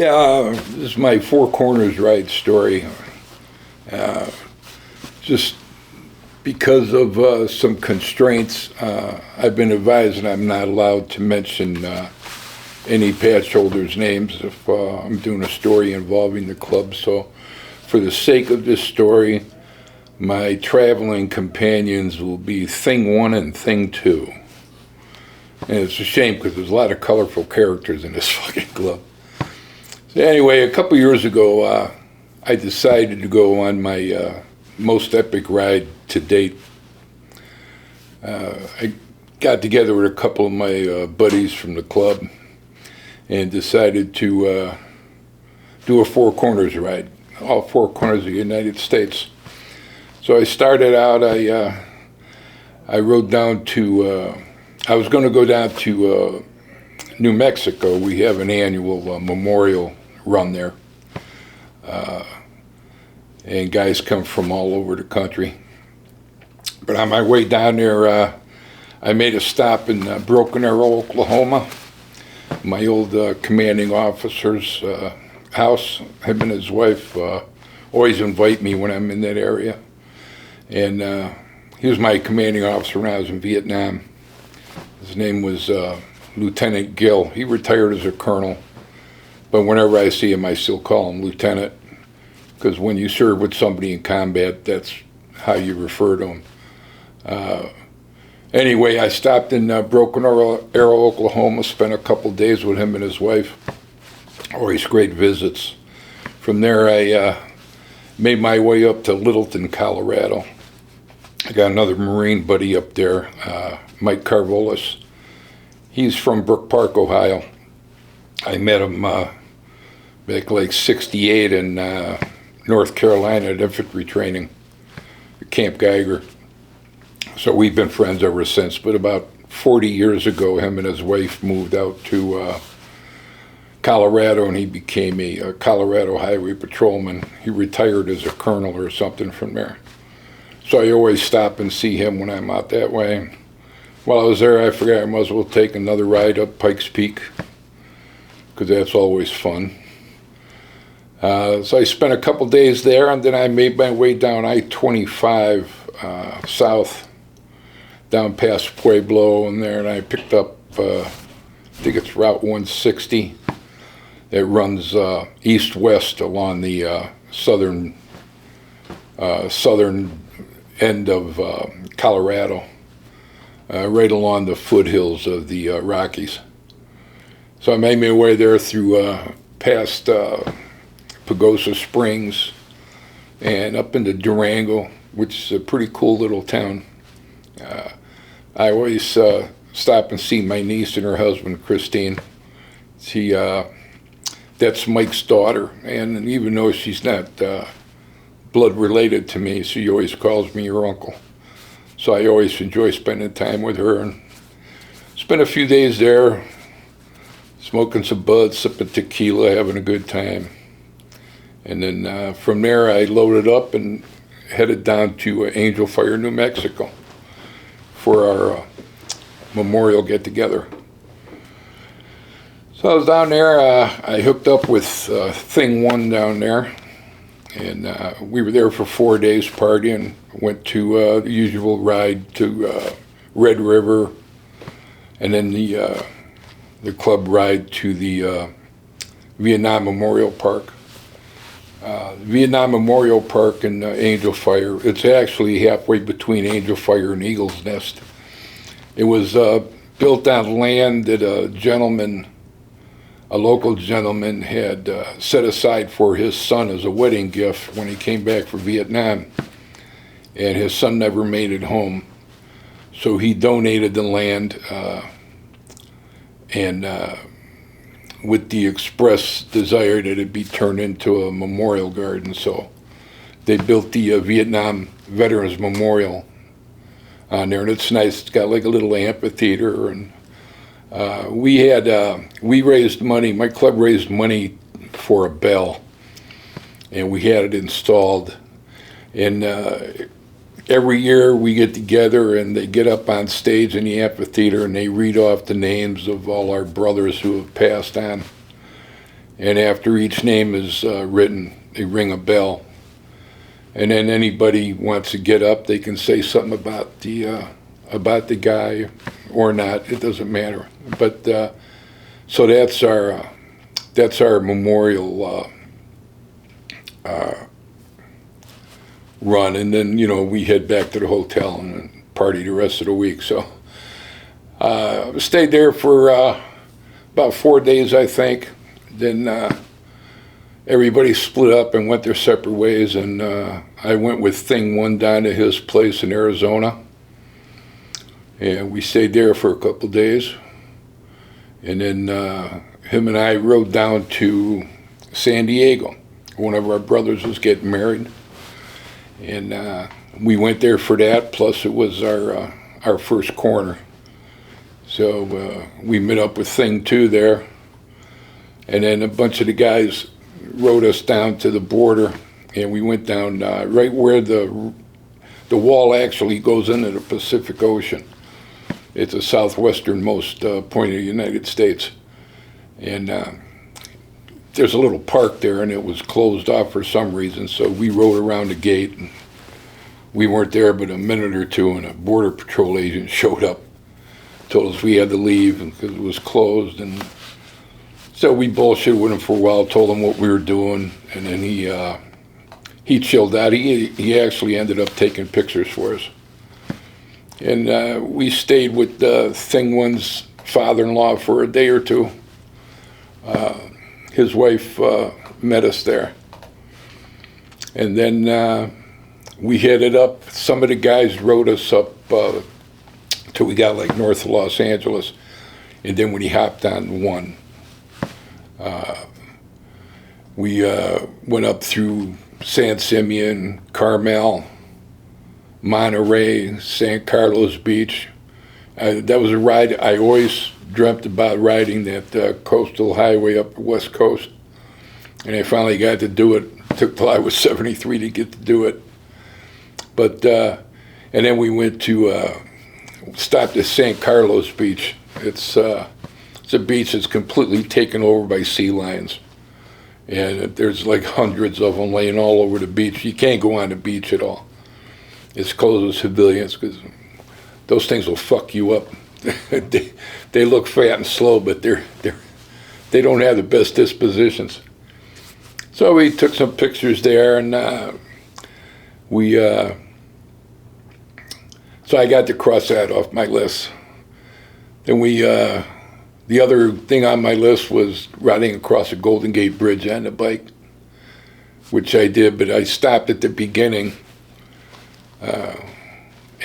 Yeah, this is my Four Corners ride story. Just because of some constraints, I've been advised that I'm not allowed to mention any patch holders' names if I'm doing a story involving the club. So for the sake of this story, my traveling companions will be Thing 1 and Thing 2. And it's a shame because there's a lot of colorful characters in this fucking club. So anyway, a couple years ago, I decided to go on my most epic ride to date. I got together with a couple of my buddies from the club and decided to do a Four Corners ride, all four corners of the United States. So I started out, I rode down to, I was going to go down to New Mexico. We have an annual memorial run there. And guys come from all over the country. But on my way down there, I made a stop in Broken Arrow, Oklahoma. My old commanding officer's house. Him and his wife always invite me when I'm in that area. And he was my commanding officer when I was in Vietnam. His name was Lieutenant Gill. He retired as a colonel. But whenever I see him, I still call him Lieutenant. Because when you serve with somebody in combat, that's how you refer to him. Anyway, I stopped in Broken Arrow, Oklahoma, spent a couple days with him and his wife. Always great visits. From there, I made my way up to Littleton, Colorado. I got another Marine buddy up there, Mike Carvolis. He's from Brook Park, Ohio. I met him back like 68 in North Carolina at infantry training at Camp Geiger. So we've been friends ever since. But about 40 years ago, him and his wife moved out to Colorado, and he became a Colorado highway patrolman. He retired as a colonel or something from there. So I always stop and see him when I'm out that way. While I was there, I figured I might as well take another ride up Pikes Peak, because that's always fun. So I spent a couple days there, and then I made my way down I-25 south, down past Pueblo and there, and I picked up, I think it's Route 160. It runs east-west along the southern end of Colorado, right along the foothills of the Rockies. So I made my way there through past Pagosa Springs and up into Durango, which is a pretty cool little town. I always stop and see my niece and her husband, Christine. That's Mike's daughter, and even though she's not blood related to me, she always calls me her uncle. So I always enjoy spending time with her, and spent a few days there, smoking some bud, sipping tequila, having a good time. And then from there, I loaded up and headed down to Angel Fire, New Mexico for our memorial get-together. So I was down there. I hooked up with Thing 1 down there, and we were there for 4 days partying. Went to the usual ride to Red River, and then the club ride to the Vietnam Memorial Park. Vietnam Memorial Park and Angel Fire, it's actually halfway between Angel Fire and Eagle's Nest. It was built on land that a local gentleman had set aside for his son as a wedding gift when he came back from Vietnam. And his son never made it home. So he donated the land and with the express desire that it be turned into a memorial garden. So they built the Vietnam Veterans Memorial on there, and it's nice. It's got like a little amphitheater, and we raised money. My club raised money for a bell, and we had it installed. And every year we get together and they get up on stage in the amphitheater and they read off the names of all our brothers who have passed on. and after each name is written, they ring a bell. And then anybody wants to get up, they can say something about the guy or not. It doesn't matter. But so that's our memorial run, and then we head back to the hotel and party the rest of the week. So stayed there for about 4 days, I think. Then everybody split up and went their separate ways, and I went with Thing One down to his place in Arizona, and we stayed there for a couple of days, and then him and I rode down to San Diego. One of our brothers was getting married, and we went there for that, plus it was our first corner. So we met up with Thing Two there, and then a bunch of the guys rode us down to the border, and we went down right where the wall actually goes into the Pacific Ocean. It's the southwesternmost point of the United States, and there's a little park there, and it was closed off for some reason, so we rode around the gate, and we weren't there but a minute or two, and a Border Patrol agent showed up, told us we had to leave because it was closed, and so we bullshitted with him for a while, told him what we were doing, and then he chilled out. He actually ended up taking pictures for us. And we stayed with Thing One's father-in-law for a day or two. His wife met us there. And then we headed up. Some of the guys rode us up till we got like north of Los Angeles. And then when he hopped on one, we went up through San Simeon, Carmel, Monterey, San Carlos Beach. That was a ride I always dreamt about, riding that coastal highway up the West Coast. And I finally got to do it. It took till I was 73 to get to do it. But, and then we went to, stopped at San Carlos Beach. It's a beach that's completely taken over by sea lions. And there's like hundreds of them laying all over the beach. You can't go on the beach at all. It's closed to civilians because those things will fuck you up. They look fat and slow, but they don't have the best dispositions. So we took some pictures there, and so I got to cross that off my list. Then the other thing on my list was riding across the Golden Gate Bridge on the bike, which I did, but I stopped at the beginning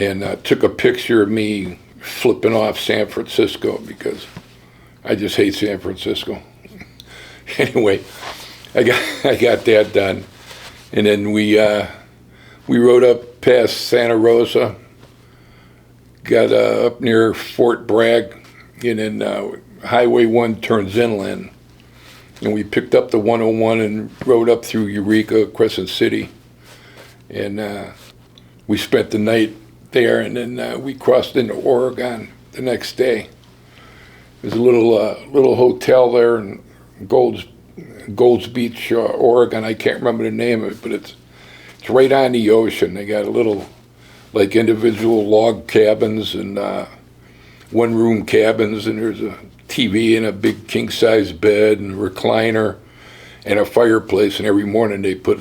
and took a picture of me flipping off San Francisco because I just hate San Francisco. Anyway, I got that done, and then we rode up past Santa Rosa, got up near Fort Bragg, and then Highway 1 turns inland, and we picked up the 101 and rode up through Eureka, Crescent City, and we spent the night there, and then we crossed into Oregon the next day. There's a little hotel there in Gold's Beach, Oregon. I can't remember the name of it, but it's right on the ocean. They got a little, like, individual log cabins and one-room cabins, and there's a TV and a big king-size bed and a recliner and a fireplace, and every morning they put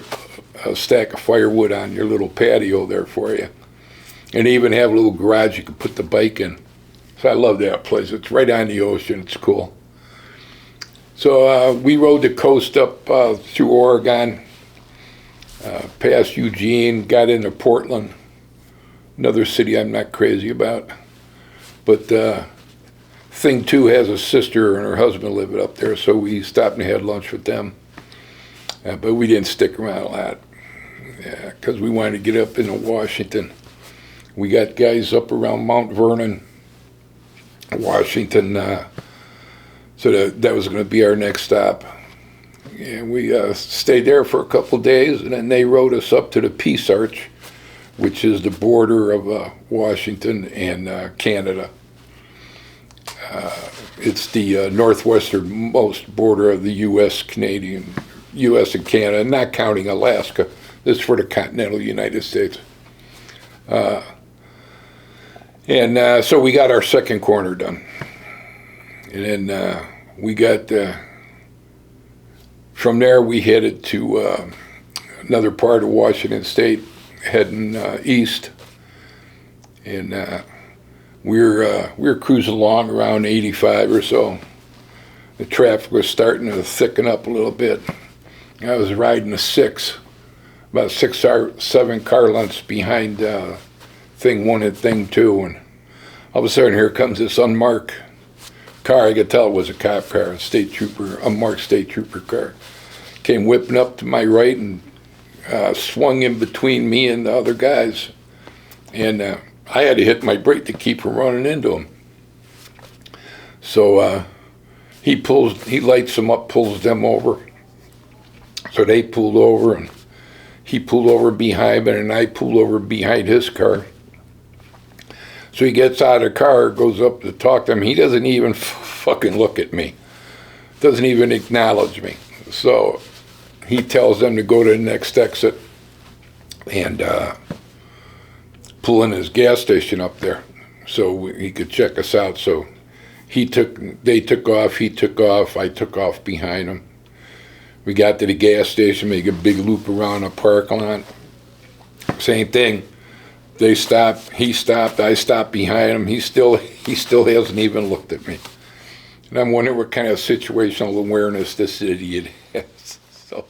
a stack of firewood on your little patio there for you. And they even have a little garage you can put the bike in. So I love that place. It's right on the ocean. It's cool. So we rode the coast up through Oregon, past Eugene, got into Portland, another city I'm not crazy about. But Thing Two has a sister and her husband living up there, so we stopped and had lunch with them. But we didn't stick around a lot because we wanted to get up into Washington. We got guys up around Mount Vernon, Washington, so that was going to be our next stop. And we stayed there for a couple of days, and then they rode us up to the Peace Arch, which is the border of Washington and Canada. It's the northwesternmost border of the U.S. and Canada, not counting Alaska. This is for the continental United States. So we got our second corner done. And then we got, from there we headed to another part of Washington State, heading east. And we were cruising along around 85 or so. The traffic was starting to thicken up a little bit. I was riding a 6, about 6 or 7 car lengths behind thing 1 and thing 2, and all of a sudden here comes this unmarked car. I could tell it was a cop car, a state trooper, unmarked state trooper car. Came whipping up to my right and swung in between me and the other guys, and I had to hit my brake to keep from running into him. So he lights them up, pulls them over. So they pulled over, and he pulled over behind me, and I pulled over behind his car. So he gets out of the car, goes up to talk to him. He doesn't even fucking look at me. Doesn't even acknowledge me. So he tells them to go to the next exit and pull in his gas station up there so he could check us out. So they took off, he took off, I took off behind him. We got to the gas station, make a big loop around the parking lot. Same thing. They stopped, he stopped, I stopped behind him. He still hasn't even looked at me. And I'm wondering what kind of situational awareness this idiot has. So